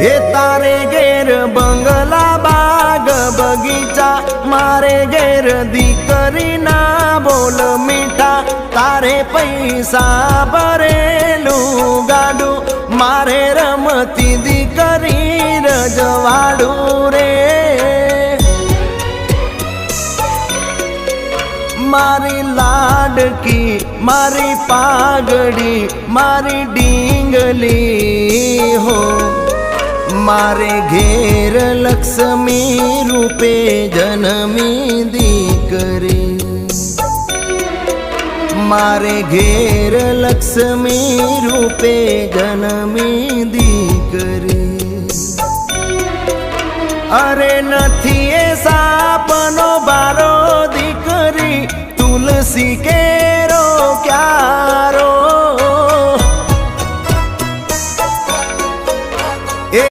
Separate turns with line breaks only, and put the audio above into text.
એ તારે ઘેર બંગલા બાગ બગીચા, મારે ઘેર દીકરી ના બોલ મીઠા. તારે પૈસા ભરેલું ગાડું, મારે રમતી દીકરી રજવાડું રે. મારી લાડકી, મારી પાઘડી, મારી ડીંગલી હો. મારે ઘેર લક્ષ્મી રૂપે જન્મી દીકરી, મારે ઘેર લક્ષ્મી રૂપે જન્મી દીકરી. અરે નથી એ સાપનો બારો દીકરી, તુલસી કે